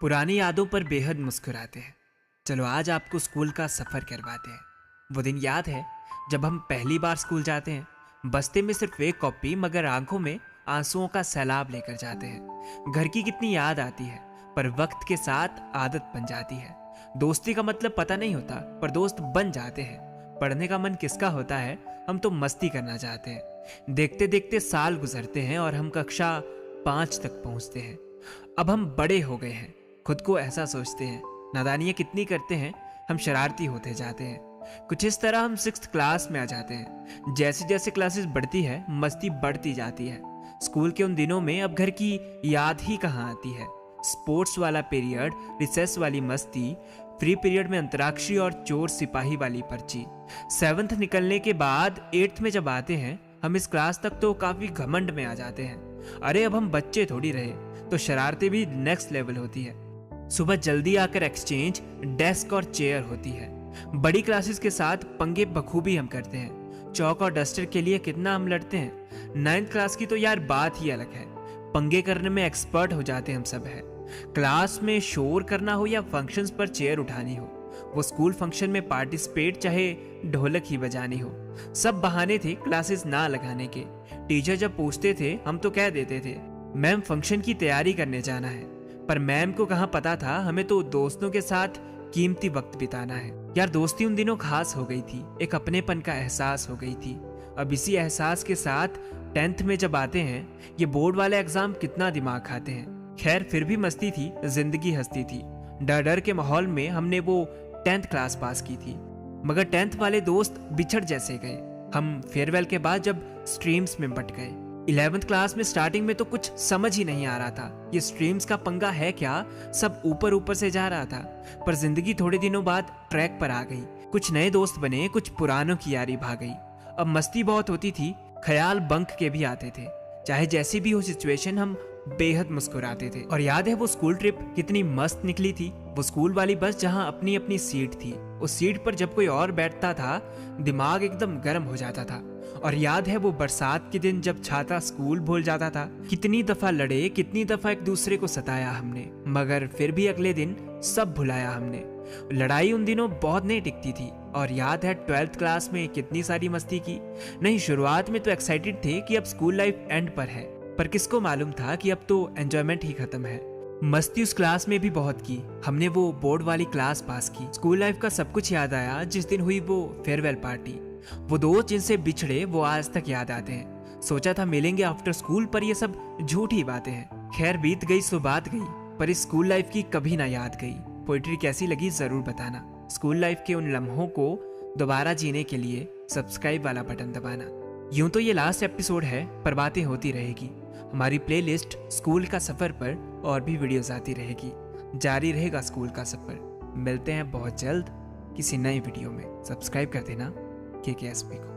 पुरानी यादों पर बेहद मुस्कुराते हैं। चलो आज आपको स्कूल का सफ़र करवाते हैं। वो दिन याद है जब हम पहली बार स्कूल जाते हैं। बस्ते में सिर्फ एक कॉपी मगर आंखों में आंसुओं का सैलाब लेकर जाते हैं। घर की कितनी याद आती है पर वक्त के साथ आदत बन जाती है। दोस्ती का मतलब पता नहीं होता पर दोस्त बन जाते हैं। पढ़ने का मन किसका होता है, हम तो मस्ती करना चाहते हैं। देखते देखते साल गुजरते हैं और हम कक्षा 5 तक पहुंचते हैं। अब हम बड़े हो गए हैं, खुद को ऐसा सोचते हैं। नादानियाँ कितनी करते हैं, हम शरारती होते जाते हैं। कुछ इस तरह हम 6th क्लास में आ जाते हैं। जैसे जैसे क्लासेस बढ़ती है मस्ती बढ़ती जाती है। स्कूल के उन दिनों में अब घर की याद ही कहाँ आती है। स्पोर्ट्स वाला पीरियड, रिसेस वाली मस्ती, फ्री पीरियड में अंतराक्षरी और चोर सिपाही वाली पर्ची। 7th निकलने के बाद 8th में जब आते हैं हम इस क्लास तक तो काफी घमंड में आ जाते हैं। अरे अब हम बच्चे थोड़ी रहे, तो शरारतें भी नेक्स्ट लेवल होती है। सुबह जल्दी आकर एक्सचेंज, डेस्क और चेयर होती है। बड़ी क्लासेस के साथ पंगे बखूबी हम करते हैं। चौक और डस्टर के लिए कितना हम लड़ते हैं। 9th क्लास की तो यार बात ही अलग है। पंगे करने में एक्सपर्ट हो जाते हम सब है। क्लास में शोर करना हो या फंक्शंस पर चेयर उठानी हो, वो स्कूल फंक्शन में पार्टिसिपेट चाहे ढोलक ही बजानी हो, सब बहाने थे क्लासेस ना लगाने के। टीचर जब पूछते थे हम तो कह देते थे मैम फंक्शन की तैयारी करने जाना है। पर मैम को कहाँ पता था हमें तो दोस्तों के साथ कीमती वक्त बिताना है। यार दोस्ती उन दिनों खास हो गई थी, एक अपनेपन का एहसास हो गई थी। अब इसी एहसास के साथ 10th में जब आते हैं, ये बोर्ड वाले एग्जाम कितना दिमाग खाते हैं। खैर फिर भी मस्ती थी, जिंदगी हंसती थी। डर डर के माहौल में हमने वो 10th क्लास पास की थी। मगर 10th वाले दोस्त बिछड़ जैसे गए। हम फेयरवेल के बाद जब स्ट्रीम्स में बट गए। 11th क्लास में स्टार्टिंग में तो कुछ समझ ही नहीं आ रहा था, ये स्ट्रीम्स का पंगा है क्या, सब ऊपर ऊपर से जा रहा था। पर जिंदगी थोड़े दिनों बाद ट्रैक पर आ गई। कुछ नए दोस्त बने, कुछ पुरानों की यारी भाग गई। अब मस्ती बहुत होती थी, ख्याल बंक के भी आते थे। चाहे जैसी भी हो सिचुएशन हम बेहद मुस्कुराते थे। और याद है वो स्कूल ट्रिप कितनी मस्त निकली थी। वो स्कूल वाली बस जहाँ अपनी अपनी सीट थी, उस सीट पर जब कोई और बैठता था दिमाग एकदम गर्म हो जाता था। और याद है वो बरसात के दिन जब छाता स्कूल भूल जाता था। कितनी दफा लड़े, कितनी दफा एक दूसरे को सताया हमने, मगर फिर भी अगले दिन सब भुलाया हमने। लड़ाई उन दिनों बहुत नहीं टिकती थी। और याद है 12th क्लास में कितनी सारी मस्ती की। नहीं, शुरुआत में तो एक्साइटेड थे कि अब स्कूल लाइफ एंड पर है, पर किसको मालूम था कि अब तो एंजॉयमेंट ही खत्म है। मस्ती उस क्लास में भी बहुत की हमने। वो बोर्ड वाली क्लास पास की। स्कूल लाइफ का सब कुछ याद आया जिस दिन हुई वो फेयरवेल पार्टी। वो दोस्त जिनसे बिछड़े वो आज तक याद आते हैं। सोचा था मिलेंगे आफ्टर स्कूल, पर ये सब झूठी बातें हैं। खैर बीत गई सो बात गई, पर इस स्कूल लाइफ की कभी ना याद गई। पोइट्री कैसी लगी जरूर बताना। स्कूल लाइफ के उन लम्हों को दोबारा जीने के लिए सब्सक्राइब वाला बटन दबाना। यूं तो ये लास्ट एपिसोड है, पर बातें होती रहेगी। हमारी प्लेलिस्ट स्कूल का सफर पर और भी वीडियोस आती रहेगी। जारी रहेगा स्कूल का सफर। मिलते हैं बहुत जल्द किसी नई वीडियो में। सब्सक्राइब कर देना KKSP को।